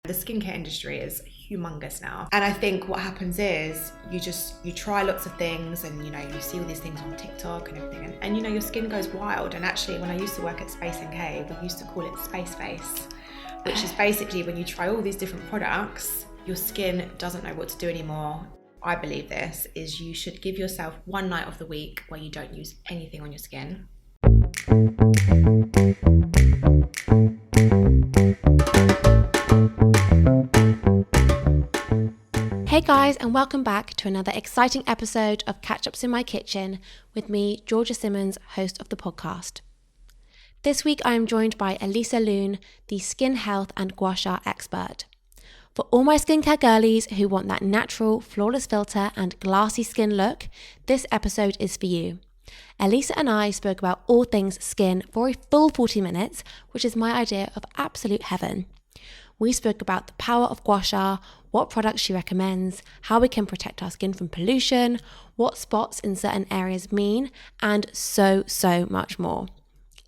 The skincare industry is humongous now. And I think what happens is you try lots of things and, you see all these things on TikTok and everything. And your skin goes wild. And actually, when I used to work at SpaceNK, we used to call it Space Face, which is basically when you try all these different products, your skin doesn't know what to do anymore. I believe this is you should give yourself one night of the week where you don't use anything on your skin. Hey guys, and welcome back to another exciting episode of Catch Ups in My Kitchen with me, Georgia Simmons, host of the podcast. This week I am joined by Elisa Lune, the skin health and Gua Sha expert. For all my skincare girlies who want that natural, flawless filter and glassy skin look, this episode is for you. Elisa and I spoke about all things skin for a full 40 minutes, which is my idea of absolute heaven. We spoke about the power of Gua Sha, what products she recommends, how we can protect our skin from pollution, what spots in certain areas mean, and so much more.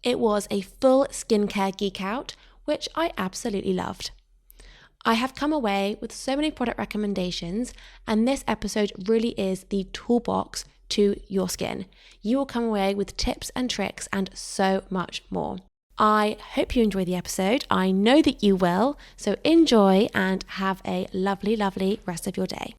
It was a full skincare geek out, which I absolutely loved. I have come away with so many product recommendations, and this episode really is the toolbox to your skin. You will come away with tips and tricks and so much more. I hope you enjoy the episode. I know that you will. So enjoy and have a lovely, lovely rest of your day.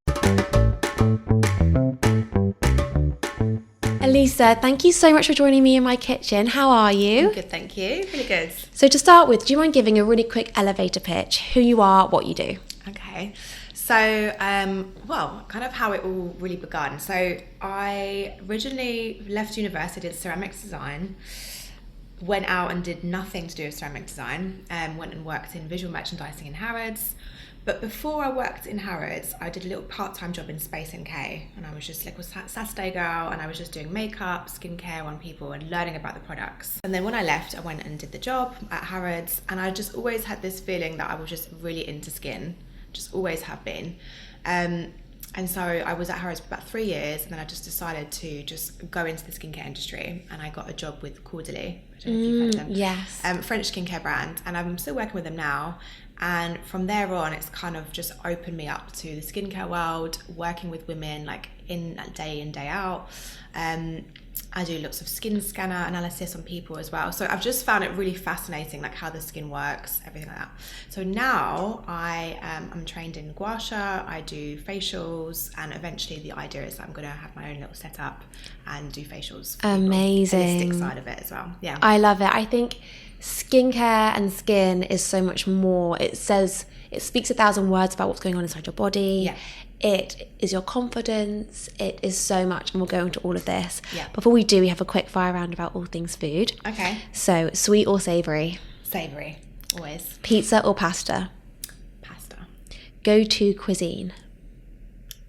Elisa, thank you so much for joining me in my kitchen. How are you? I'm good, thank you. Really good. So to start with, do you mind giving a really quick elevator pitch? Who you are, what you do? Okay. So, kind of how it all really began. So I originally left university, did ceramics design, went out and did nothing to do with ceramic design, went and worked in visual merchandising in Harrods. But before I worked in Harrods, I did a little part-time job in SpaceNK, and I was just like a Saturday girl, and I was just doing makeup, skincare on people and learning about the products. And then when I left, I went and did the job at Harrods, and I just always had this feeling that I was just really into skin, just always have been. And so I was at Harrods for about 3 years, and then I just decided to just go into the skincare industry, and I got a job with Caudalie. I don't know if you've heard of them. Yes. French skincare brand, and I'm still working with them now. And from there on, it's kind of just opened me up to the skincare world, working with women like in day out. I do lots of skin scanner analysis on people as well. So I've just found it really fascinating, like how the skin works, everything like that. So now I'm trained in Gua Sha, I do facials, and eventually the idea is that I'm going to have my own little setup and do facials. Amazing. The holistic side of it as well. Yeah. I love it. I think skincare and skin is so much more. It speaks 1,000 words about what's going on inside your body. Yeah. It is your confidence. It is so much, and we'll go into all of this. Yeah. Before we do, we have a quick fire round about all things food. Okay. So, sweet or savoury? Savoury, always. Pizza or pasta? Pasta. Go-to cuisine?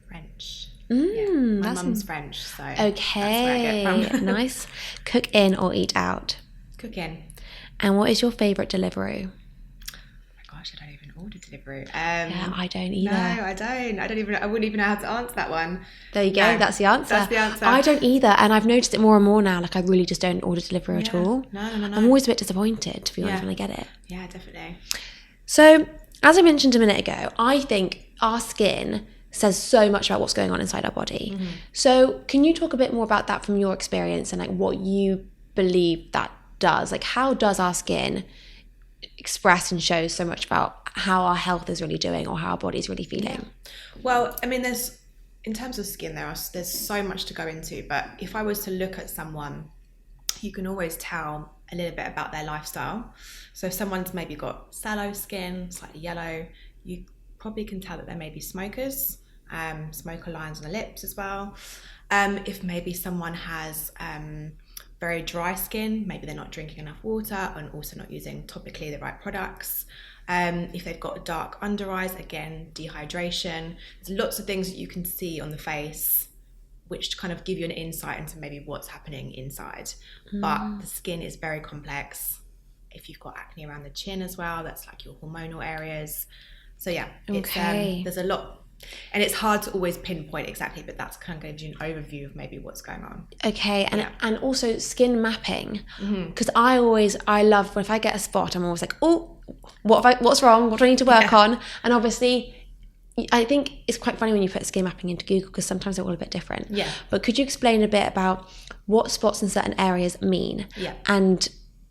French. My mum's French, so okay. that's where I get it from. Nice. Cook in or eat out? Cook in. And what is your favourite Deliveroo? Gosh, I don't even order Deliveroo. Yeah, I don't either. No, I don't. I wouldn't even know how to answer that one. There you go. No, that's the answer. That's the answer. I don't either, and I've noticed it more and more now. Like I really just don't order Deliveroo at all. No. I'm always a bit disappointed, to be honest, when I get it. Yeah, definitely. So, as I mentioned a minute ago, I think our skin says so much about what's going on inside our body. Mm-hmm. So, can you talk a bit more about that from your experience and like what you believe that does? Like, how does our skin express and show so much about how our health is really doing or how our body's really feeling? Yeah. Well, I mean, in terms of skin, there's so much to go into, but if I was to look at someone, you can always tell a little bit about their lifestyle. So if someone's maybe got sallow skin, slightly yellow, you probably can tell that they may be smokers, smoker lines on the lips as well. If maybe someone has very dry skin, maybe they're not drinking enough water and also not using topically the right products. If they've got dark under eyes, again, dehydration. There's lots of things that you can see on the face which kind of give you an insight into maybe what's happening inside. But the skin is very complex. If you've got acne around the chin as well, that's like your hormonal areas. So yeah, there's a lot. And it's hard to always pinpoint exactly, but that's kind of gives you an overview of maybe what's going on. Okay, and also skin mapping, because I love when if I get a spot, I'm always like, oh, what's wrong? What do I need to work on? And obviously, I think it's quite funny when you put skin mapping into Google because sometimes they're all a bit different. Yeah. But could you explain a bit about what spots in certain areas mean? Yeah. And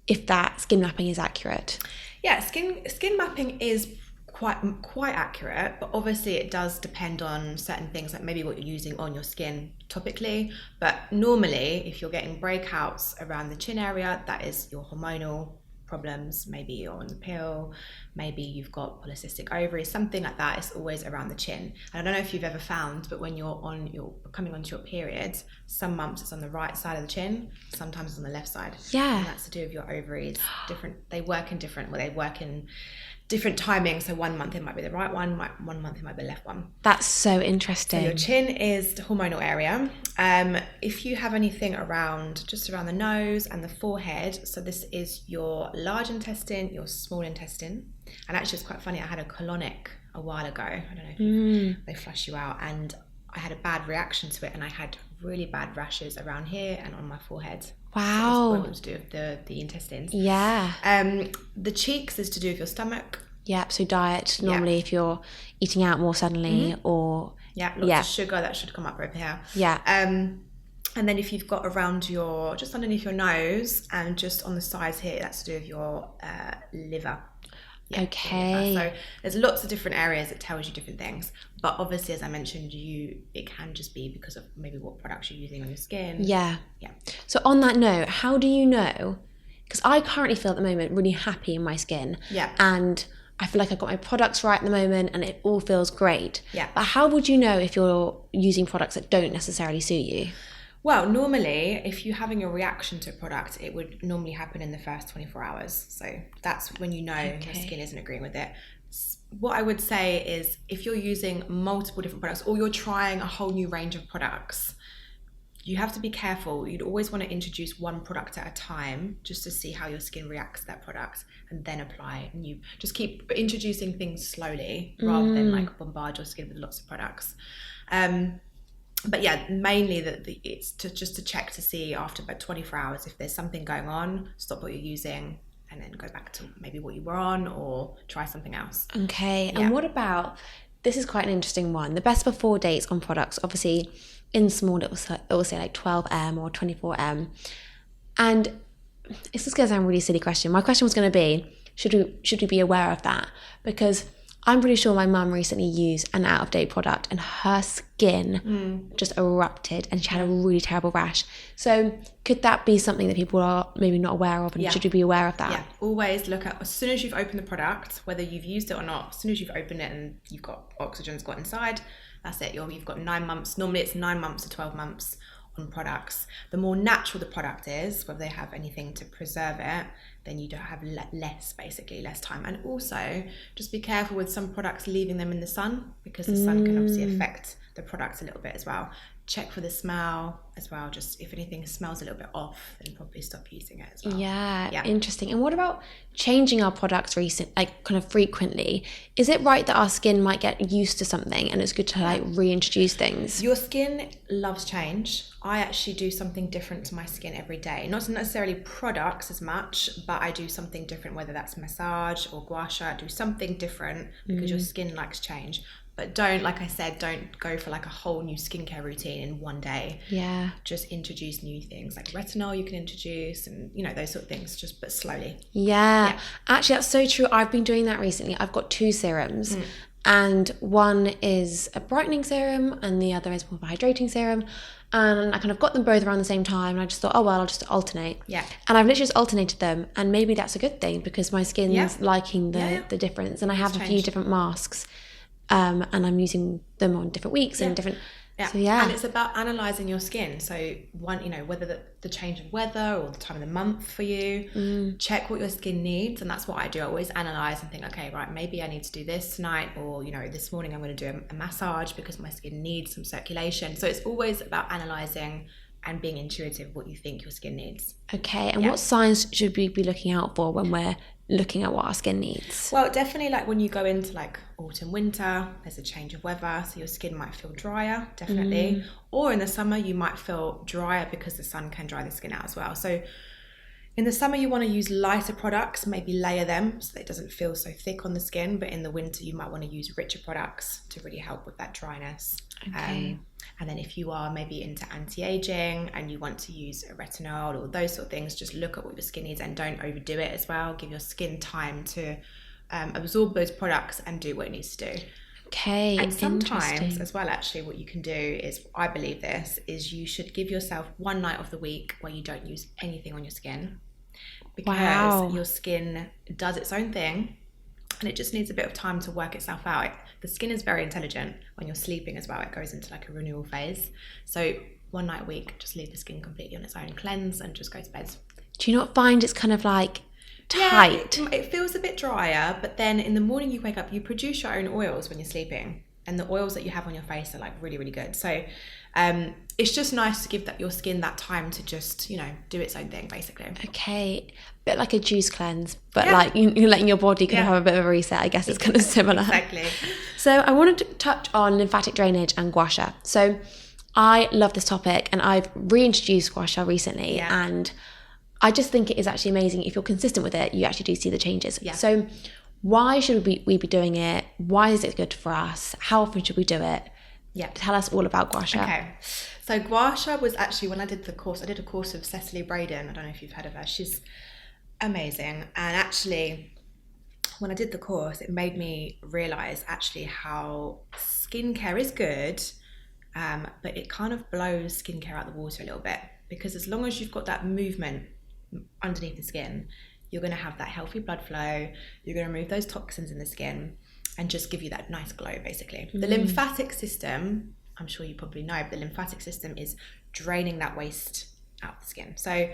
if that skin mapping is accurate? Yeah, skin mapping is quite accurate, but obviously it does depend on certain things, like maybe what you're using on your skin topically. But normally, if you're getting breakouts around the chin area, that is your hormonal problems. Maybe you're on the pill, maybe you've got polycystic ovaries, something like that. It's always around the chin. And I don't know if you've ever found, but when you're coming onto your period, some months it's on the right side of the chin, sometimes it's on the left side. Yeah. And that's to do with your ovaries. They work in different timings. So 1 month it might be the right one, 1 month it might be the left one. That's so interesting. So your chin is the hormonal area. If you have anything just around the nose and the forehead, so this is your large intestine, your small intestine. And actually it's quite funny, I had a colonic a while ago. I don't know if they flush you out, and I had a bad reaction to it, and I had really bad rashes around here and on my forehead. Wow. So it's to do with the intestines. Yeah. The cheeks is to do with your stomach. Yeah, so diet, normally if you're eating out more suddenly or... Yeah, lots of sugar, that should come up over here. Yeah. And then if you've got around just underneath your nose and just on the sides here, that's to do with your liver. Yeah, okay. So there's lots of different areas that tells you different things. But obviously, as I mentioned, it can just be because of maybe what products you're using on your skin. Yeah. Yeah. So on that note, how do you know? Because I currently feel at the moment really happy in my skin. Yeah. And I feel like I've got my products right at the moment and it all feels great. Yeah. But how would you know if you're using products that don't necessarily suit you? Well, normally, if you're having a reaction to a product, it would normally happen in the first 24 hours. So that's when you know your skin isn't agreeing with it. What I would say is if you're using multiple different products or you're trying a whole new range of products, you have to be careful. You'd always want to introduce one product at a time just to see how your skin reacts to that product and then apply. And you just keep introducing things slowly rather than like bombard your skin with lots of products. But yeah, mainly it's just to check to see after about 24 hours if there's something going on, stop what you're using and then go back to maybe what you were on or try something else. Okay, and what about, this is quite an interesting one, the best before dates on products. Obviously in small it will say like 12M or 24M. And this is going to sound a really silly question. My question was going to be, should we be aware of that? Because I'm pretty sure my mum recently used an out-of-date product and her skin just erupted and she had a really terrible rash. So could that be something that people are maybe not aware of, and should we be aware of that? Yeah, always look at, as soon as you've opened the product, whether you've used it or not, as soon as you've opened it and you've got oxygen's got inside, that's it. You've got 9 months. Normally it's 9 months to 12 months on products. The more natural the product is, whether they have anything to preserve it, then you don't have less time. And also just be careful with some products, leaving them in the sun, because the sun can obviously affect the product a little bit as well. Check for the smell as well. Just if anything smells a little bit off, then probably stop using it as well. Yeah, interesting. And what about changing our products frequently? Is it right that our skin might get used to something and it's good to reintroduce things? Your skin loves change. I actually do something different to my skin every day. Not necessarily products as much, but I do something different, whether that's massage or Gua Sha. Do something different because your skin likes change. But don't go for like a whole new skincare routine in one day. Yeah. Just introduce new things like retinol you can introduce, and those sort of things, but slowly. Yeah. Actually, that's so true. I've been doing that recently. I've got 2 serums. And one is a brightening serum and the other is more of a hydrating serum. And I kind of got them both around the same time, and I just thought, I'll just alternate. Yeah. And I've literally just alternated them, and maybe that's a good thing because my skin's liking the difference. And I have a few different masks. And I'm using them on different weeks and different. Yeah. So yeah. And it's about analysing your skin. So whether the change of weather or the time of the month for you, check what your skin needs. And that's what I do. I always analyse and think, okay, right, maybe I need to do this tonight, or this morning I'm going to do a massage because my skin needs some circulation. So it's always about analysing and being intuitive what you think your skin needs. Okay, and what signs should we be looking out for when we're looking at what our skin needs? Well, definitely like when you go into like autumn, winter, there's a change of weather, so your skin might feel drier, definitely. Or in the summer, you might feel drier because the sun can dry the skin out as well. So In the summer, you want to use lighter products, maybe layer them so that it doesn't feel so thick on the skin. But in the winter, you might want to use richer products to really help with that dryness. Okay. And then if you are maybe into anti-aging and you want to use a retinol or those sort of things, just look at what your skin needs and don't overdo it as well. Give your skin time to absorb those products and do what it needs to do. Okay, and sometimes as well, actually, what you can do is, I believe this, is you should give yourself one night of the week where you don't use anything on your skin, because your skin does its own thing and it just needs a bit of time to work itself out. The skin is very intelligent. When you're sleeping as well, it goes into like a renewal phase. So one night a week, just leave the skin completely on its own, cleanse and just go to bed. Do you not find it's kind of like tight? Yeah, it feels a bit drier, but then in the morning you wake up, you produce your own oils when you're sleeping, and the oils that you have on your face are like really, really good. So it's just nice to give your skin that time to just, do its own thing, basically. Okay, bit like a juice cleanse, but like you're letting your body kind of have a bit of a reset. I guess it's kind of similar. Exactly. So I wanted to touch on lymphatic drainage and Gua Sha. So I love this topic, and I've reintroduced Gua Sha recently, and I just think it is actually amazing. If you're consistent with it, you actually do see the changes. Yeah. So why should we be doing it? Why is it good for us? How often should we do it? Yeah. Tell us all about Gua Sha. Okay. So Gua Sha was actually, when I did the course, I did a course of Cecily Braden. I don't know if you've heard of her. She's amazing. And actually, when I did the course, it made me realise actually how skincare is good, but it kind of blows skincare out the water a little bit, because as long as you've got that movement underneath the skin, you're going to have that healthy blood flow, you're going to remove those toxins in the skin and just give you that nice glow, basically. The lymphatic system, I'm sure you probably know, but the lymphatic system is draining that waste out of the skin. So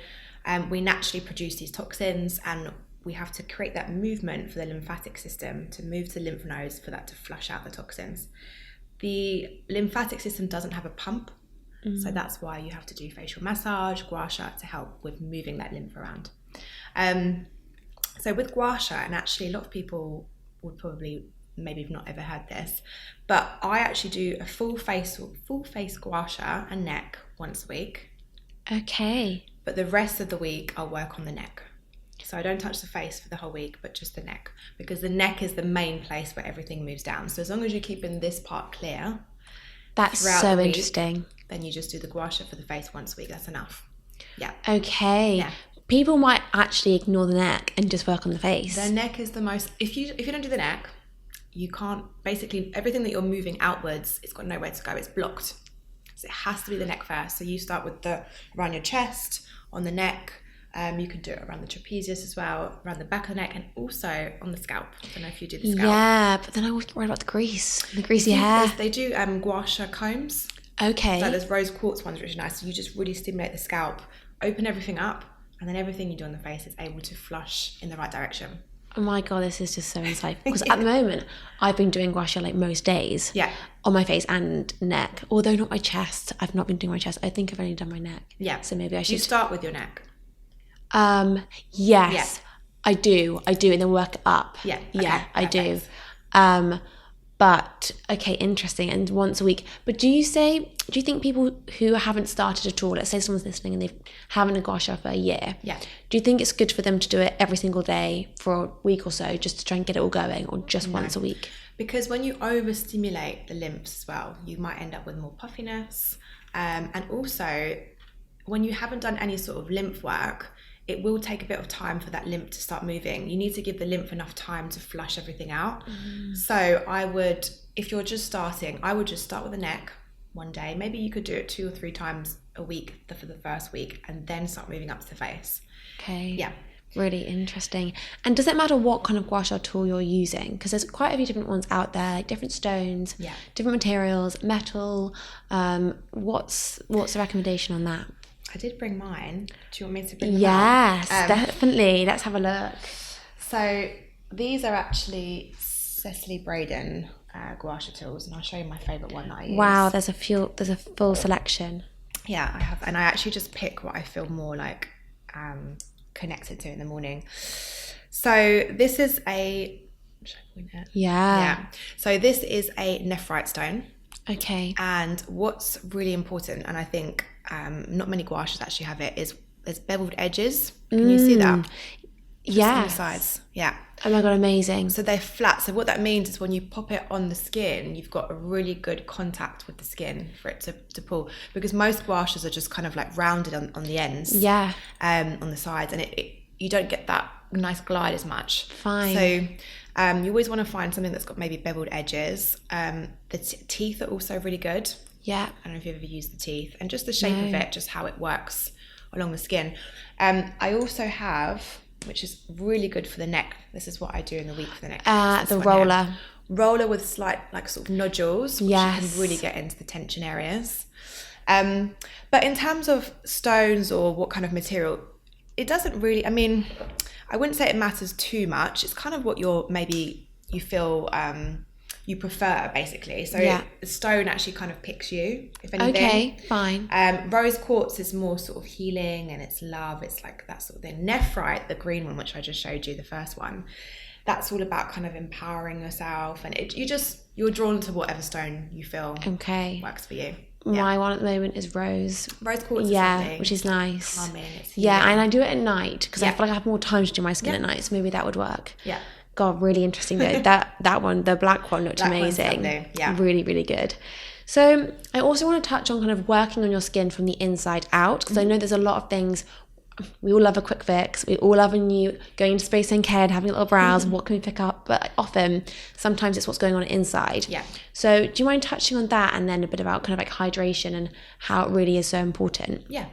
we naturally produce these toxins, and we have to create that movement for the lymphatic system to move to the lymph nodes for that to flush out the toxins. The lymphatic system doesn't have a pump, so that's why you have to do facial massage, Gua Sha, to help with moving that lymph around. So with Gua Sha, and actually a lot of people would probably maybe have not ever heard this, but I actually do a full face Gua Sha and neck once a week. Okay. But the rest of the week I'll work on the neck. So I don't touch the face for the whole week, but just the neck, because the neck is the main place where everything moves down. So as long as you're keeping this part clear, that's so interesting. Then you just do the Gua Sha for the face once a week. That's enough. Yeah. Okay. Yeah. People might actually ignore the neck and just work on the face. The neck is the most. If you don't do the neck, you can't. Basically, everything that you're moving outwards, it's got nowhere to go. It's blocked. So it has to be the neck first. So you start with around your chest, on the neck. You can do it around the trapezius as well, around the back of the neck, and also on the scalp. I don't know if you do the scalp. Yeah, but then I was worried about the greasy hair. They do Gua Sha combs. Okay. So there's rose quartz ones, which is nice. So you just really stimulate the scalp, open everything up, and then everything you do on the face is able to flush in the right direction. Oh my God, this is just so insightful. Because at the moment, I've been doing Gua Sha like most days. Yeah. On my face and neck. Although not my chest. I've not been doing my chest. I think I've only done my neck. Yeah. So maybe I should. You start with your neck. Yes. Yeah. I do. And then work up. Yeah. Okay, yeah, I do. But okay, interesting. And once a week. But do you think people who haven't started at all, let's say someone's listening and they've haven't a Gua Sha for a year, do you think it's good for them to do it every single day for a week or so, just to try and get it all going, or just once a week? Because when you overstimulate the lymphs as well, you might end up with more puffiness. And also, when you haven't done any sort of lymph work, it will take a bit of time for that lymph to start moving. You need to give the lymph enough time to flush everything out. So if you're just starting, I would just start with the neck one day. Maybe you could do it 2 or 3 times a week for the first week, and then start moving up to the face. Okay. Yeah. Really interesting. And does it matter what kind of Gua Sha tool you're using? Because there's quite a few different ones out there, like different stones, different materials, metal. What's the recommendation on that? I did bring mine. Do you want me to bring them out? Yes, definitely. Let's have a look. So these are actually Cecily Braden Gua Sha tools, and I'll show you my favourite one that I use. Wow, there's a full selection. Yeah, I have, and I actually just pick what I feel more like connected to in the morning. So this is So this is a nephrite stone. Okay. And what's really important, and I think not many Gua Shas actually have it, is there's beveled edges. Can you see that? Yeah. On the sides. Yeah. Oh my God, amazing. So they're flat. So what that means is when you pop it on the skin, you've got a really good contact with the skin for it to pull. Because most gua shas are just kind of like rounded on the ends. Yeah. On the sides. And you don't get that nice glide as much. Fine. So you always want to find something that's got maybe beveled edges. The teeth are also really good. Yeah. I don't know if you've ever used the teeth. And just the shape of it, just how it works along the skin. I also have, which is really good for the neck. This is what I do in the week for the neck. The roller. Here. Roller with slight like sort of nodules, which yes. you can really get into the tension areas. But in terms of stones or what kind of material, it doesn't really, I mean, I wouldn't say it matters too much. It's kind of what you feel you prefer, basically. So the stone actually kind of picks you, if anything. Okay, fine. Rose quartz is more sort of healing and it's love. It's like that sort of thing. Nephrite, the green one, which I just showed you, the first one, that's all about kind of empowering yourself. And you're drawn to whatever stone you feel works for you. My one at the moment is rose. Rose quartz is lovely. Which is nice. Calming, and I do it at night because I feel like I have more time to do my skin at night, so maybe that would work. Yeah. God, really interesting though. that one, the black one, looked amazing. Yeah. Really, really good. So I also want to touch on kind of working on your skin from the inside out, because I know there's a lot of things. We all love a quick fix. We all love when you going to SpaceNK and having a little browse and what can we pick up? But often, sometimes it's what's going on inside. Yeah. So do you mind touching on that and then a bit about kind of like hydration and how it really is so important? Yeah.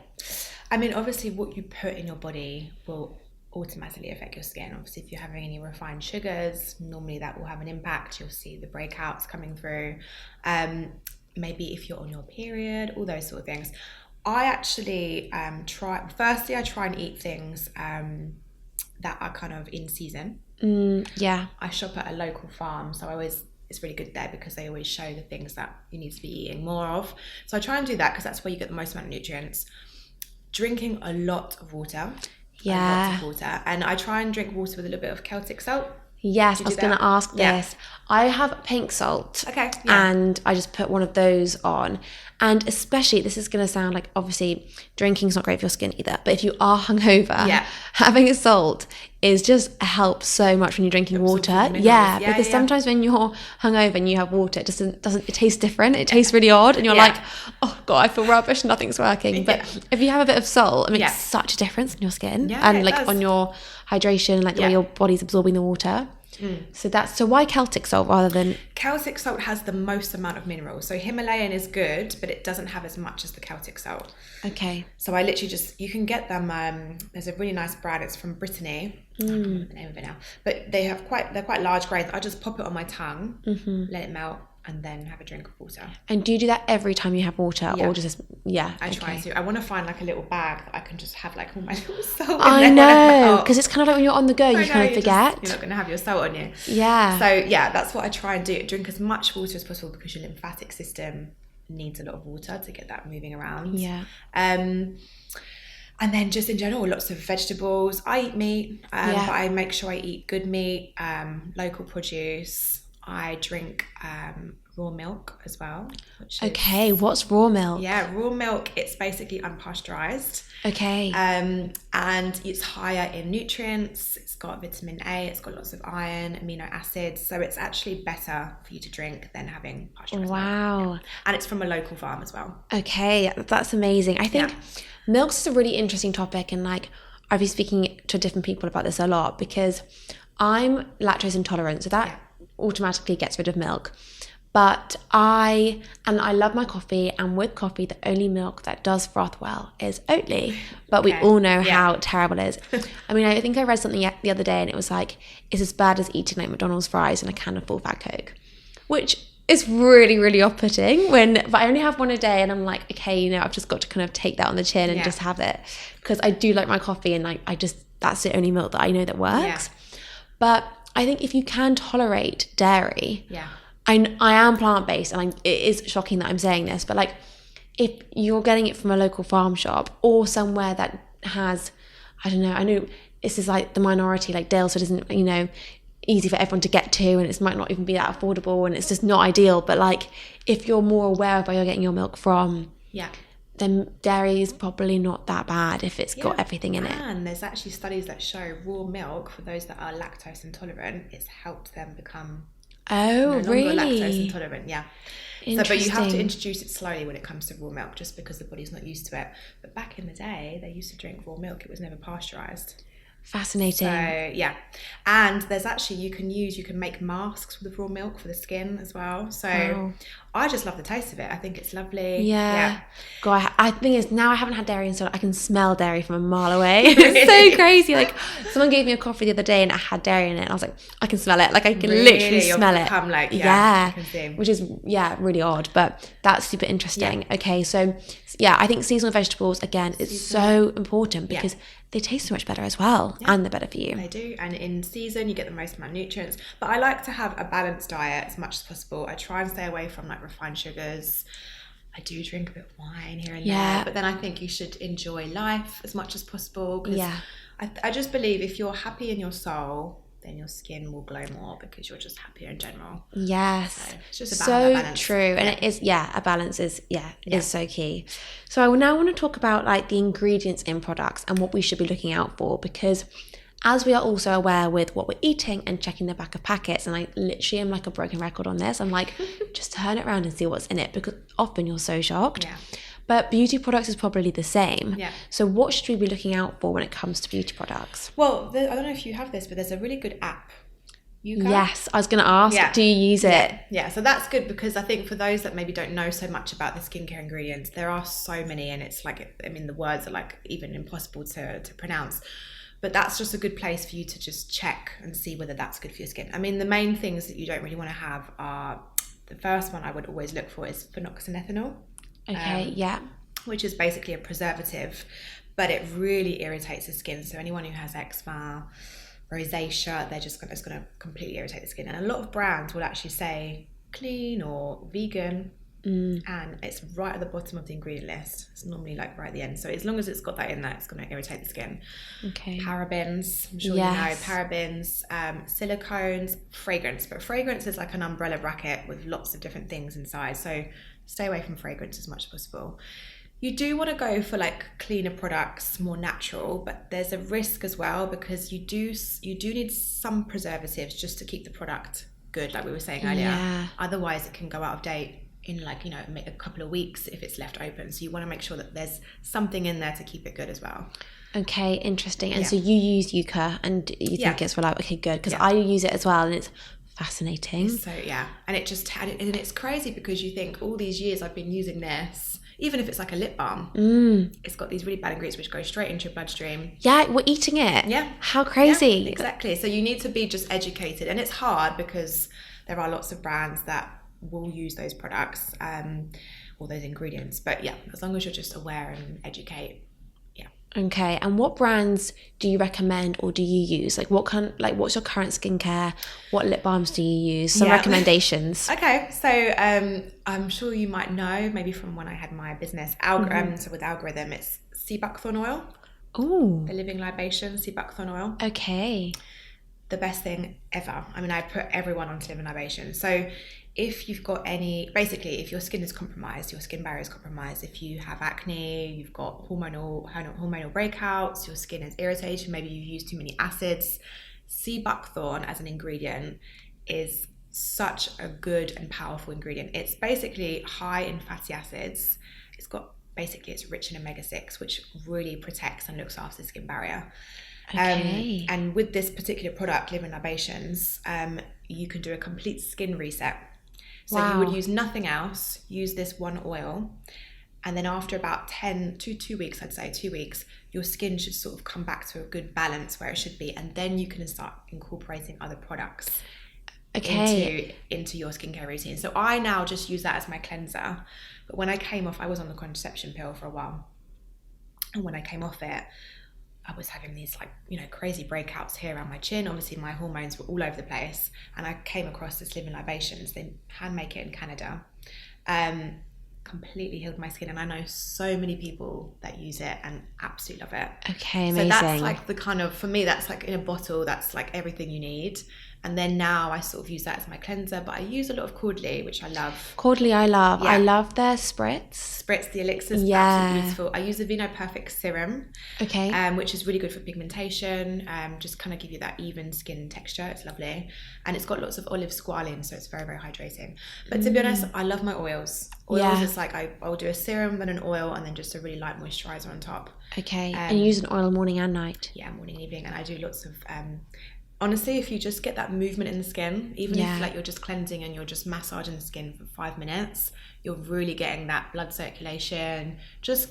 I mean, obviously what you put in your body will automatically affect your skin. Obviously, if you're having any refined sugars, normally that will have an impact. You'll see the breakouts coming through. Maybe if you're on your period, all those sort of things. I actually try and eat things that are kind of in season. I shop at a local farm, so it's really good there because they always show the things that you need to be eating more of. So I try and do that because that's where you get the most amount of nutrients. Drinking a lot of water. Yeah. And I try and drink water with a little bit of Celtic salt. Yes, I was going to ask this. Yeah. I have pink salt. Okay. Yeah. And I just put one of those on. And especially, this is going to sound like, obviously, drinking's not great for your skin either. But if you are hungover, having a salt is just helps so much when you're drinking water. Because sometimes when you're hungover and you have water, it tastes different. It tastes really odd. And you're like, oh God, I feel rubbish. Nothing's working. But if you have a bit of salt, it makes such a difference in your skin. And like on your hydration, like the way your body's absorbing the water. So why Celtic salt rather than... Celtic salt has the most amount of minerals. So Himalayan is good, but it doesn't have as much as the Celtic salt. Okay. So I literally you can get them, there's a really nice brand, it's from Brittany. I can't remember the name of it now. But they're quite large grains. I just pop it on my tongue, let it melt, and then have a drink of water. And do you do that every time you have water, or just I try to. I want to find like a little bag that I can just have like all my little salt. I know, because it's kind of like when you're on the go, you kind of forget. You're not going to have your salt on you. Yeah. So that's what I try and do. Drink as much water as possible because your lymphatic system needs a lot of water to get that moving around. Yeah. And then just in general, lots of vegetables. I eat meat, but I make sure I eat good meat, local produce. I drink raw milk as well. What's raw milk? Yeah, raw milk, it's basically unpasteurized. Okay. And it's higher in nutrients. It's got vitamin A, it's got lots of iron, amino acids. So it's actually better for you to drink than having pasteurized milk. Yeah. And it's from a local farm as well. Okay, that's amazing. I think milk's a really interesting topic, and like I've been speaking to different people about this a lot because I'm lactose intolerant, so that automatically gets rid of milk. But I love my coffee, and with coffee the only milk that does froth well is Oatly, but we all know how terrible it is. I mean, I think I read something the other day and it was like, it's as bad as eating like McDonald's fries and a can of full fat Coke, which is really, really off-putting but I only have one a day and I'm like, okay, I've just got to kind of take that on the chin and just have it, because I do like my coffee, and I just, that's the only milk that I know that works. But I think if you can tolerate dairy, I am plant-based, and it is shocking that I'm saying this, but like if you're getting it from a local farm shop or somewhere that has, I don't know, I know this is like the minority, like Dalesford isn't, easy for everyone to get to, and it might not even be that affordable, and it's just not ideal, but like if you're more aware of where you're getting your milk from, then dairy is probably not that bad if it's got everything in it. And there's actually studies that show raw milk, for those that are lactose intolerant, it's helped them become no longer lactose intolerant. So, but you have to introduce it slowly when it comes to raw milk, just because the body's not used to it. But back in the day, they used to drink raw milk. It was never pasteurized. Fascinating. So and there's actually, you can make masks with raw milk for the skin as well. So I just love the taste of it. I think it's lovely. God, I think it's, now I haven't had dairy, and so I can smell dairy from a mile away. It's so crazy. Like, someone gave me a coffee the other day and it had dairy in it, and I was like, I can smell it. Like, I can literally smell it. Which is really odd, but that's super interesting. Okay, so I think seasonal vegetables, again, it's so important because they taste so much better as well, and they're better for you. They do, and in season you get the most amount of nutrients. But I like to have a balanced diet as much as possible. I try and stay away from like refined sugars. I do drink a bit of wine here and there, but then I think you should enjoy life as much as possible. I just believe if you're happy in your soul, then your skin will glow more because you're just happier in general. Yes. So it's just about so balance. True. And it is, a balance is so key. So I now want to talk about like the ingredients in products and what we should be looking out for, because as we are also aware with what we're eating and checking the back of packets, and I literally am like a broken record on this, I'm like, just turn it around and see what's in it, because often you're so shocked. But beauty products is probably the same. So what should we be looking out for when it comes to beauty products? Well, I don't know if you have this, but there's a really good app. Yes, I was going to ask, do you use it? Yeah, so that's good, because I think for those that maybe don't know so much about the skincare ingredients, there are so many, and it's like, I mean, the words are like even impossible to pronounce. But that's just a good place for you to just check and see whether that's good for your skin. I mean, the main things that you don't really want to have are, the first one I would always look for is phenoxyethanol. Which is basically a preservative, but it really irritates the skin. So anyone who has eczema, rosacea, it's going to completely irritate the skin. And a lot of brands will actually say clean or vegan, and it's right at the bottom of the ingredient list. It's normally like right at the end. So as long as it's got that in there, it's going to irritate the skin. Parabens, I'm sure you know, parabens, silicones, fragrance. But fragrance is like an umbrella bracket with lots of different things inside. So stay away from fragrance as much as possible. You do want to go for like cleaner products, more natural, but there's a risk as well, because you do need some preservatives just to keep the product good, like we were saying earlier. Otherwise it can go out of date in like, a couple of weeks if it's left open. So you want to make sure that there's something in there to keep it good as well. Okay, interesting. And so you use Yucca, and you think it's reliable? Okay, good, because I use it as well, and it's fascinating. So and and it's crazy, because you think all these years I've been using this, even if it's like a lip balm, it's got these really bad ingredients which go straight into your bloodstream. We're eating it. How crazy. Exactly. So you need to be just educated, and it's hard because there are lots of brands that will use those products, or those ingredients, but as long as you're just aware and educate. Okay, and what brands do you recommend, or do you use? Like, what's your current skincare? What lip balms do you use? Some recommendations. Okay, so I'm sure you might know, maybe from when I had my business, so with Algorithm, it's sea buckthorn oil. Ooh. The Living Libation sea buckthorn oil. Okay. The best thing ever. I mean, I put everyone onto Living Libation. So if you've got if your skin is compromised, your skin barrier is compromised, if you have acne, you've got hormonal breakouts, your skin is irritated, maybe you've used too many acids, sea buckthorn as an ingredient is such a good and powerful ingredient. It's basically high in fatty acids. It's rich in omega-6, which really protects and looks after the skin barrier. Okay. And with this particular product, Living Libations, you can do a complete skin reset. So you would use nothing else, use this one oil, and then after about 2 weeks, I'd say 2 weeks, your skin should sort of come back to a good balance where it should be, and then you can start incorporating other products into your skincare routine. So I now just use that as my cleanser. But when I came off, I was on the contraception pill for a while, and when I came off it, I was having these crazy breakouts here around my chin. Obviously my hormones were all over the place, and I came across this Living Libations. They hand make it in Canada. Completely healed my skin, and I know so many people that use it and absolutely love it. Okay, amazing. So that's like for me, that's like in a bottle, that's like everything you need. And then now I sort of use that as my cleanser, but I use a lot of Caudalie, which I love. Caudalie I love. Yeah. I love their spritz. Spritz, the elixirs, absolutely beautiful. I use the Vino Perfect serum, which is really good for pigmentation, just kind of give you that even skin texture. It's lovely. And it's got lots of olive squalene, so it's very, very hydrating. But to be honest, I love my oils. Oils is like I'll do a serum, then an oil, and then just a really light moisturizer on top. And you use an oil morning and night? Yeah, morning and evening. And I do lots of... honestly, if you just get that movement in the skin, even if like you're just cleansing and you're just massaging the skin for 5 minutes, you're really getting that blood circulation, just,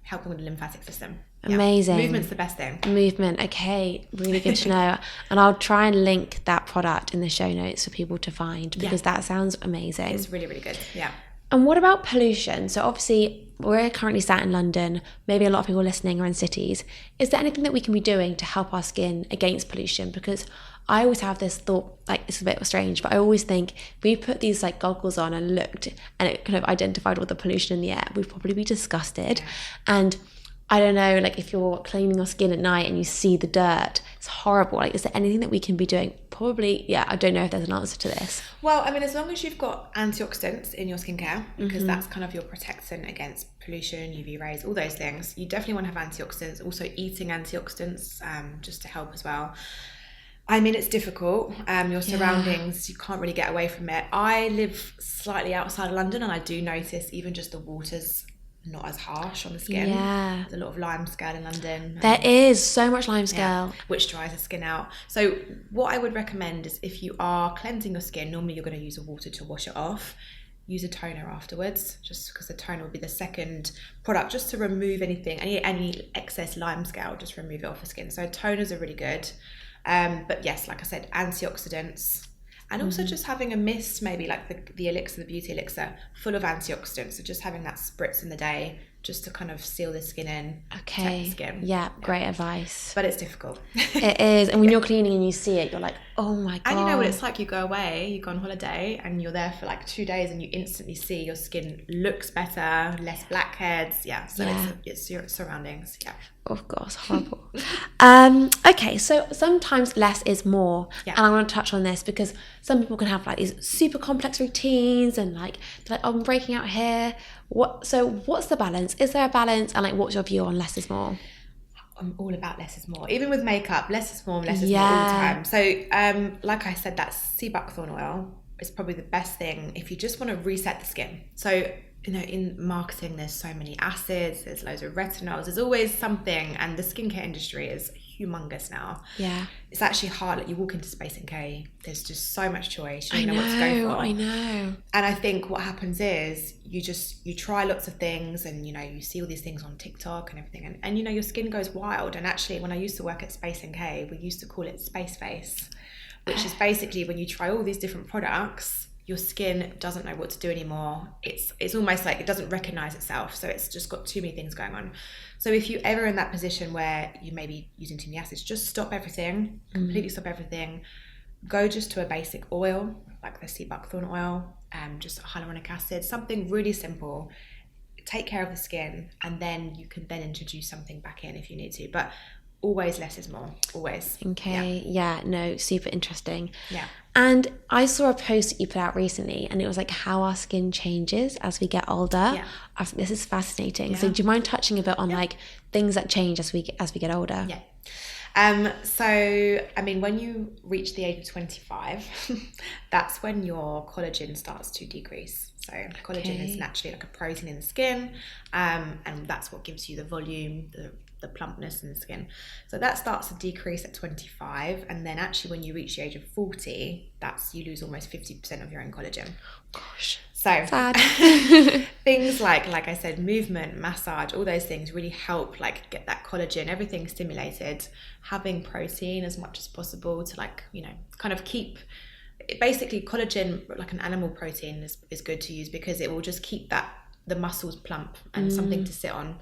helping with the lymphatic system. Amazing. Movement's the best thing. Movement, okay, really good to know. And I'll try and link that product in the show notes for people to find, because that sounds amazing. It's really, really good, yeah. And what about pollution? So obviously we're currently sat in London, maybe a lot of people listening are in cities. Is there anything that we can be doing to help our skin against pollution? Because I always have this thought, like, it's a bit strange, but I always think if we put these like goggles on and looked and it kind of identified all the pollution in the air, we'd probably be disgusted. And I don't know, like if you're cleaning your skin at night and you see the dirt, it's horrible. Like, is there anything that we can be doing? Probably, I don't know if there's an answer to this. Well, I mean, as long as you've got antioxidants in your skincare, because that's kind of your protection against pollution, UV rays, all those things, you definitely want to have antioxidants. Also eating antioxidants, just to help as well. I mean, it's difficult. Your surroundings, you can't really get away from it. I live slightly outside of London, and I do notice even just the water's not as harsh on the skin. There's a lot of limescale in London. There is so much limescale, which dries the skin out. So what I would recommend is, if you are cleansing your skin, normally you're going to use a water to wash it off. Use a toner afterwards, just because the toner will be the second product, just to remove anything, any excess limescale, just remove it off the skin. So toners are really good. But yes, like I said, antioxidants. And also just having a mist, maybe like the elixir, the beauty elixir, full of antioxidants. So just having that spritz in the day, just to kind of seal the skin in, protect the skin. Yeah, great advice. But it's difficult. It is. And when you're cleaning and you see it, you're like, oh my God. And you know what it's like, you go away, you go on holiday, and you're there for like 2 days, and you instantly see your skin looks better, less blackheads. It's your surroundings. Oh gosh, horrible. Okay, so sometimes less is more. And I want to touch on this because some people can have like these super complex routines and like, they're like, oh, I'm breaking out here. What's the balance? Is there a balance? And like, what's your view on less is more? I'm all about less is more. Even with makeup, less is more all the time. So like I said, that sea buckthorn oil is probably the best thing if you just want to reset the skin. So in marketing, there's so many acids, there's loads of retinols, there's always something, and the skincare industry is humongous now. It's actually hard. Like, you walk into SpaceNK, there's just so much choice. You don't know what to go for. I know. And I think what happens is you try lots of things, and you see all these things on TikTok and everything, and your skin goes wild. And actually, when I used to work at SpaceNK, we used to call it space face, which is basically when you try all these different products, your skin doesn't know what to do anymore. It's almost like it doesn't recognize itself. So it's just got too many things going on. So if you're ever in that position where you may be using too many acids, just stop everything, completely stop everything. Go just to a basic oil, like the sea buckthorn oil, just hyaluronic acid, something really simple. Take care of the skin, and then you can then introduce something back in if you need to. But always less is more, always. Okay, no, super interesting. Yeah. And I saw a post that you put out recently, and it was like how our skin changes as we get older. Yeah. I think this is fascinating. So do you mind touching a bit on like things that change as we get older? So I mean, when you reach the age of 25, that's when your collagen starts to decrease. So collagen is naturally like a protein in the skin, and that's what gives you the volume, the plumpness in the skin. So that starts to decrease at 25, and then actually when you reach the age of 40, you lose almost 50% of your own collagen. Gosh, so sad. Things like I said, movement, massage, all those things really help like get that collagen, everything stimulated. Having protein as much as possible to kind of keep, basically collagen, like an animal protein, is good to use, because it will just keep the muscles plump and something to sit on.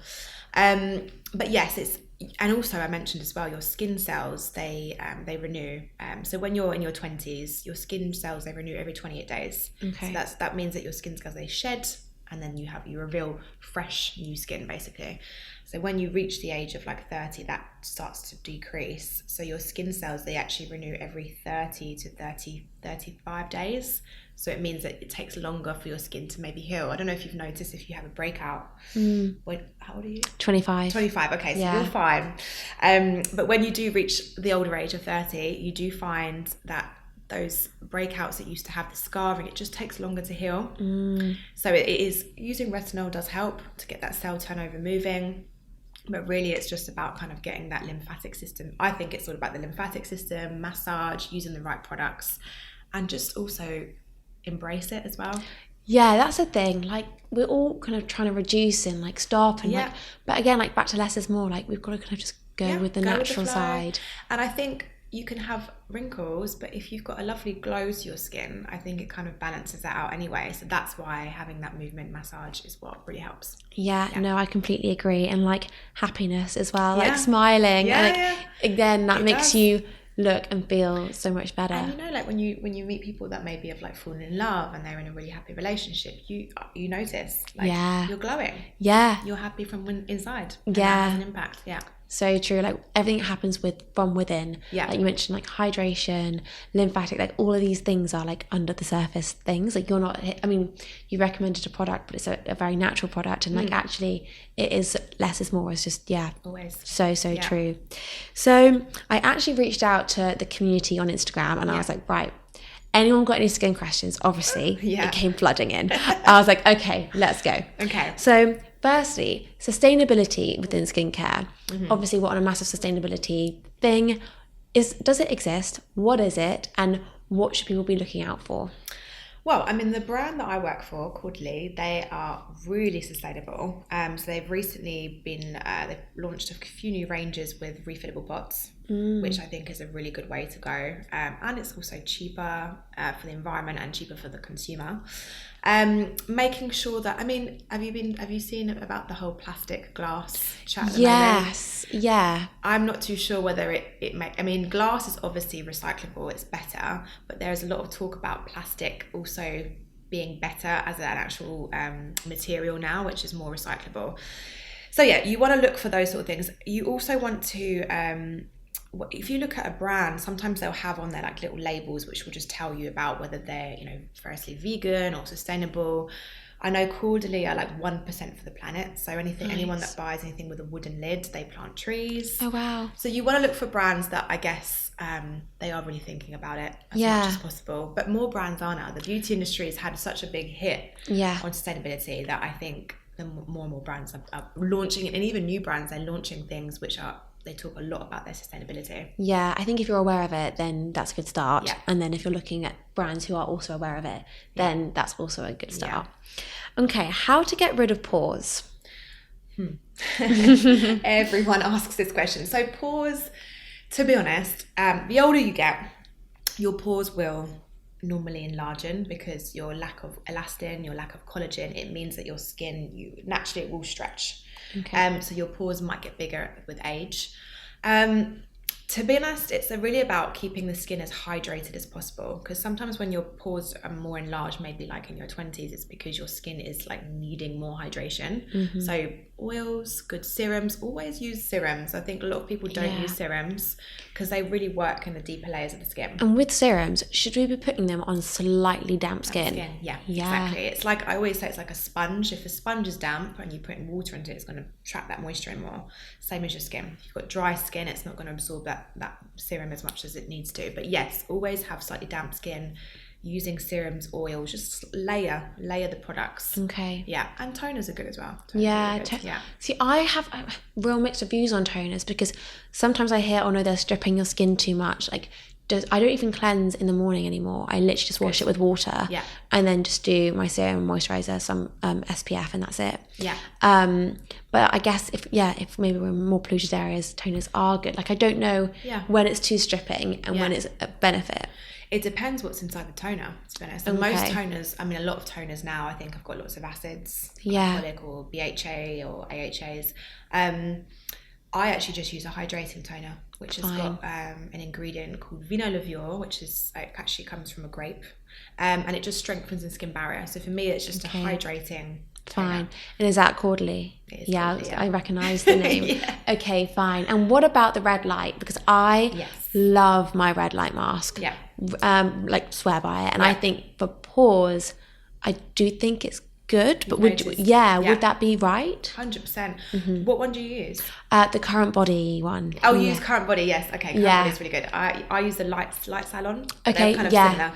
But yes, and also I mentioned as well, your skin cells, they renew. So when you're in your 20s, your skin cells, they renew every 28 days. So that means that your skin cells, they shed and then you reveal fresh new skin basically. So when you reach the age of like 30, that starts to decrease. So your skin cells, they actually renew every 30 to 35 days. So it means that it takes longer for your skin to maybe heal. I don't know if you've noticed if you have a breakout. Wait, how old are you? 25. 25, okay, so you're fine. But when you do reach the older age of 30, you do find that those breakouts that used to have the scarring, it just takes longer to heal. So it is, using retinol does help to get that cell turnover moving. But really, it's just about kind of getting that lymphatic system. I think it's all about the lymphatic system, massage, using the right products, and just also embrace it as well. Yeah, that's the thing. Like, we're all kind of trying to reduce and like stop and like, but again, like back to less is more. Like, we've got to kind of just go with the natural side. And I think you can have wrinkles, but if you've got a lovely glow to your skin, I think it kind of balances that out anyway. So that's why having that movement massage is what really helps. Yeah, no, I completely agree. And like happiness as well, like smiling. And like, again, that makes you look and feel so much better. And you know, like when you meet people that maybe have like fallen in love and they're in a really happy relationship, you notice like you're glowing. Yeah. You're happy from inside. And that has an impact. Yeah. So true. Like everything happens from within. Yeah. Like you mentioned, like hydration, lymphatic, like all of these things are like under the surface things. Like you're not, I mean, you recommended a product, but it's a very natural product. And like actually it is less is more. It's just, always. So true. So I actually reached out to the community on Instagram and I was like, right, anyone got any skin questions? Obviously, it came flooding in. I was like, okay, let's go. Okay. So firstly, sustainability within skincare. Obviously, we're on a massive sustainability thing. Does it exist? What is it? And what should people be looking out for? Well, I mean, the brand that I work for, Caudalie, they are really sustainable. So they've recently they've launched a few new ranges with refillable pots, which I think is a really good way to go. And it's also cheaper for the environment and cheaper for the consumer. Making sure that, I mean, have you seen about the whole plastic glass chat at the moment? Yeah. I'm not too sure whether I mean, glass is obviously recyclable, it's better, but there's a lot of talk about plastic also being better as an actual material now, which is more recyclable. So yeah, you want to look for those sort of things. You also want to, if you look at a brand, sometimes they'll have on there like little labels which will just tell you about whether they're, firstly vegan or sustainable. I know Caudalie are like 1% for the planet. So anyone that buys anything with a wooden lid, they plant trees. Oh wow. So you want to look for brands that I guess they are really thinking about it as much as possible. But more brands are now. The beauty industry has had such a big hit on sustainability that I think the more and more brands are launching it, and even new brands, they're launching things which they talk a lot about their sustainability. Yeah, I think if you're aware of it, then that's a good start. Yeah. And then if you're looking at brands who are also aware of it, then that's also a good start. Yeah. Okay, how to get rid of pores? Everyone asks this question. So pores, to be honest, the older you get, your pores will normally enlarge because your lack of elastin, your lack of collagen, it means that your skin, naturally it will stretch. Okay. So your pores might get bigger with age. To be honest, it's really about keeping the skin as hydrated as possible, because sometimes when your pores are more enlarged, maybe like in your 20s, it's because your skin is like needing more hydration. So oils, good serums, always use serums. I think a lot of people don't use serums because they really work in the deeper layers of the skin. And with serums, should we be putting them on slightly damp skin? Yeah, exactly. It's like, I always say it's like a sponge. If a sponge is damp and you put water into it, it's going to trap that moisture in more. Same as your skin. If you've got dry skin, it's not going to absorb that serum as much as it needs to. But yes, always have slightly damp skin. Using serums, oils, just layer the products. Okay. Yeah, and toners are good as well. Really good. See, I have real mixed reviews on toners because sometimes I hear, oh no, they're stripping your skin too much. Like, I don't even cleanse in the morning anymore. I literally just wash it with water. Yeah. And then just do my serum, moisturizer, some SPF, and that's it. Yeah. But I guess if maybe we're in more polluted areas, toners are good. Like, I don't know when it's too stripping and when it's a benefit. It depends what's inside the toner, to be honest. And most toners, I mean, a lot of toners now, I think, have got lots of acids, alcoholic or BHA or AHAs. I actually just use a hydrating toner, which has got an ingredient called vinolevure, which is actually comes from a grape, and it just strengthens the skin barrier. So for me, it's just a hydrating Fine. And is that Caudalie? Yeah, Caudalie, yeah. I recognise the name. Yeah. Okay, fine. And what about the red light? Because I love my red light mask. Yeah. Like swear by it. And Yeah. I think for pores, I do think it's good. But would that be right? 100%. What one do you use? The Current Body one. Oh, you use Current Body, yes. Okay, Current Body is really good. I use the light salon. Okay, they're kind of similar.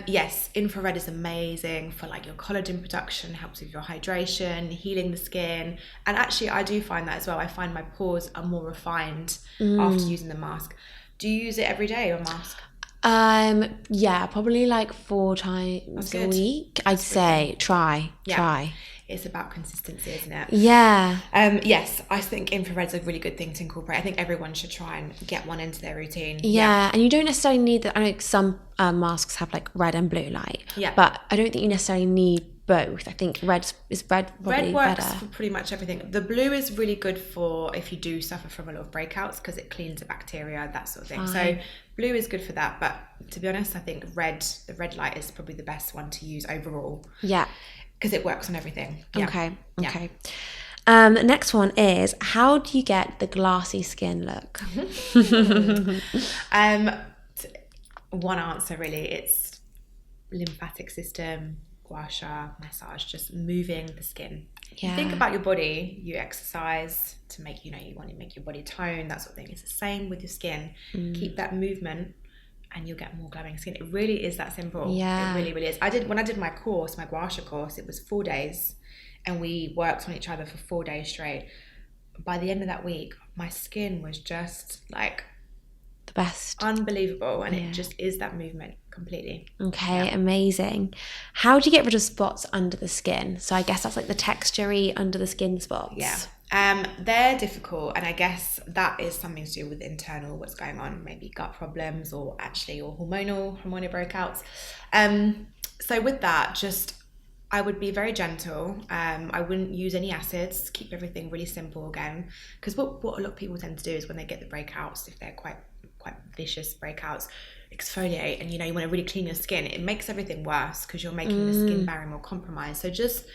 Yes, infrared is amazing for like your collagen production, helps with your hydration, healing the skin. And actually, I do find that as well. I find my pores are more refined after using the mask. Do you use it every day, your mask? Probably like 4 times a week. I'd say try. It's about consistency, isn't it? Yeah. Yes, I think infrared's a really good thing to incorporate. I think everyone should try and get one into their routine. Yeah, and you don't necessarily need that. I know some masks have like red and blue light. Yeah. But I don't think you necessarily need both. I think red works better for pretty much everything. The blue is really good for if you do suffer from a lot of breakouts because it cleans the bacteria, that sort of thing. So blue is good for that. But to be honest, I think the red light is probably the best one to use overall. Yeah. Because it works on everything. Yeah. Okay. The next one is, how do you get the glassy skin look? One answer really, it's lymphatic system, Gua Sha massage, just moving the skin. Yeah. You think about your body, you exercise to make, you want to make your body tone, that sort of thing. It's the same with your skin. Keep that movement and you'll get more glowing skin. It really is that simple. Yeah. It really, really is. When I did my course, my Gua Sha course, it was 4 days and we worked on each other for 4 days straight. By the end of that week, my skin was just like the best. Unbelievable. And it just is that movement completely. Okay, amazing. How do you get rid of spots under the skin? So I guess that's like the texture-y under the skin spots. Yeah. They're difficult, and I guess that is something to do with internal, what's going on, maybe gut problems or actually your hormonal breakouts. So with that, I would be very gentle. I wouldn't use any acids, keep everything really simple again, because what a lot of people tend to do is when they get the breakouts, if they're quite vicious breakouts, exfoliate, and you want to really clean your skin. It makes everything worse because you're making the skin barrier more compromised. So just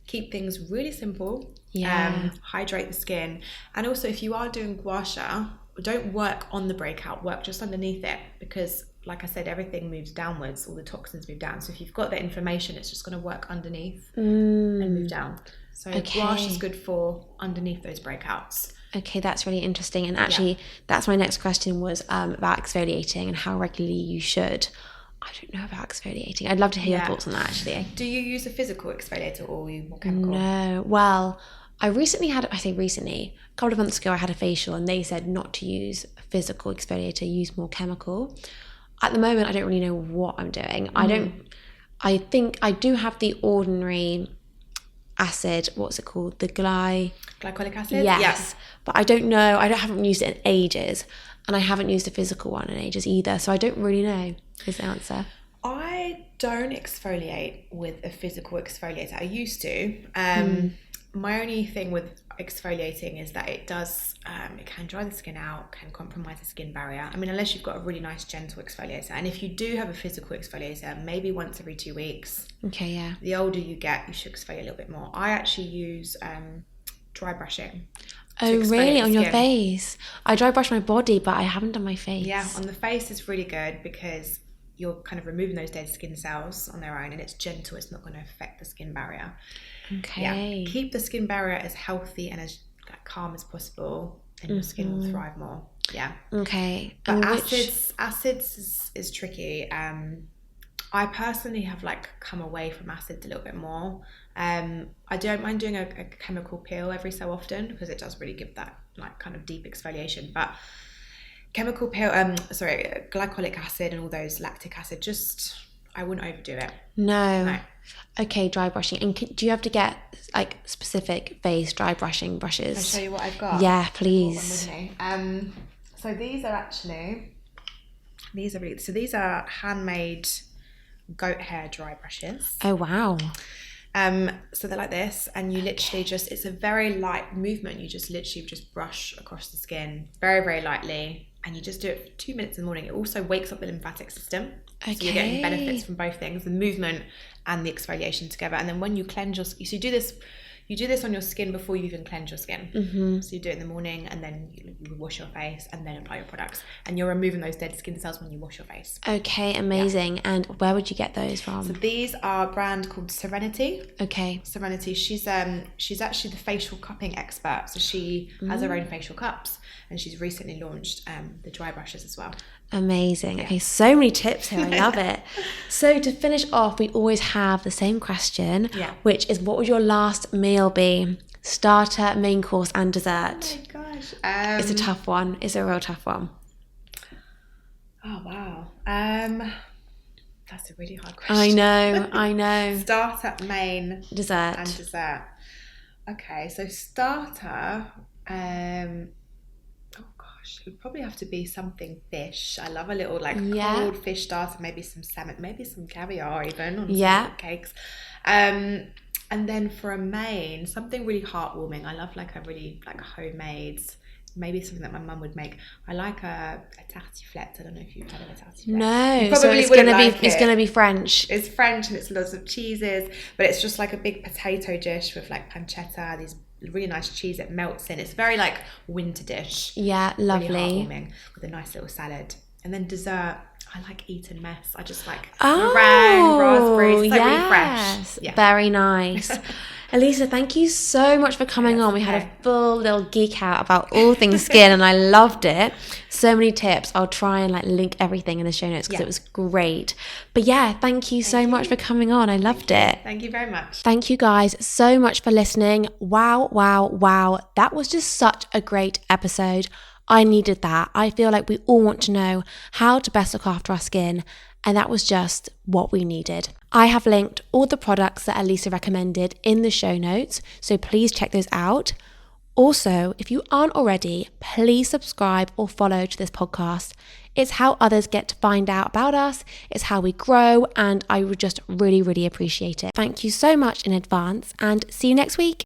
keep things really simple. Hydrate the skin. And also, if you are doing Gua Sha, don't work on the breakout, work just underneath it, because like I said, everything moves downwards, all the toxins move down. So if you've got the inflammation, it's just going to work underneath and move down. So Gua Sha is good for underneath those breakouts. Okay, that's really interesting. And actually, that's my next question was about exfoliating and how regularly you should. I don't know about exfoliating. I'd love to hear your thoughts on that, actually. Do you use a physical exfoliator or are you more chemical? No. Well, I a couple of months ago, I had a facial and they said not to use a physical exfoliator, use more chemical. At the moment, I don't really know what I'm doing. I think I do have the ordinary acid, what's it called? The glycolic acid? Yes. Yeah. But I don't know. I haven't used it in ages. And I haven't used a physical one in ages either. So I don't really know is the answer. I don't exfoliate with a physical exfoliator. I used to. My only thing with exfoliating is that it does, it can dry the skin out, can compromise the skin barrier. I mean, unless you've got a really nice gentle exfoliator. And if you do have a physical exfoliator, maybe once every 2 weeks. Okay, yeah. The older you get, you should exfoliate a little bit more. I actually use dry brushing. Oh, really? On your face? I dry brush my body, but I haven't done my face. Yeah, on the face is really good because you're kind of removing those dead skin cells on their own, and it's gentle. It's not going to affect the skin barrier. Okay. Yeah. Keep the skin barrier as healthy and as calm as possible, and your skin will thrive more. Yeah. Okay. But acids is tricky. I personally have come away from acids a little bit more. I don't mind doing a chemical peel every so often because it does really give that kind of deep exfoliation. But chemical peel, glycolic acid and all those lactic acid, I wouldn't overdo it. No. Okay, dry brushing. And do you have to get specific face dry brushing brushes? I'll show you what I've got. Yeah, please. So these are handmade goat hair dry brushes. Oh wow. So they're like this, and you literally it's a very light movement. You literally brush across the skin very, very lightly, and you just do it for 2 minutes in the morning. It also wakes up the lymphatic system. Okay. So you're getting benefits from both things, the movement and the exfoliation together. And then when you cleanse your skin, so you do this on your skin before you even cleanse your skin. So you do it in the morning, and then you wash your face, and then apply your products. And you're removing those dead skin cells when you wash your face. Okay, amazing. And where would you get those from? So these are a brand called Serenity. Okay. Serenity. She's actually the facial cupping expert. So she has her own facial cups, and she's recently launched the dry brushes as well. Amazing. Okay, so many tips here. I love it. So to finish off, we always have the same question, which is, what would your last meal be? Starter, main course, and dessert. Oh my gosh. It's a tough one. It's a real tough one. Oh, wow. That's a really hard question. I know. Starter, main, dessert. And dessert. Okay, so starter, it would probably have to be something fish. I love a little cold fish starter, maybe some salmon, maybe some caviar even on some cakes. And then for a main, something really heartwarming. I love a really homemade, maybe something that my mum would make. I like a tartiflette. I don't know if you've had a tartiflette. No, so it's gonna be French. It's French and it's lots of cheeses, but it's just a big potato dish with pancetta, these really nice cheese that melts in. It's very winter dish. Yeah, lovely. Really heartwarming, with a nice little salad. And then dessert, I like Eton mess. I just like meringue, raspberries, really fresh. Yeah. Very nice. Elisa, thank you so much for coming on. We had a full little geek out about all things skin, and I loved it. So many tips. I'll try and link everything in the show notes because it was great. But thank you so much for coming on. I loved it. Thank you very much. Thank you guys so much for listening. Wow. That was just such a great episode. I needed that. I feel like we all want to know how to best look after our skin, and that was just what we needed. I have linked all the products that Elisa recommended in the show notes, so please check those out. Also, if you aren't already, please subscribe or follow to this podcast. It's how others get to find out about us, it's how we grow, and I would just really, really appreciate it. Thank you so much in advance, and see you next week.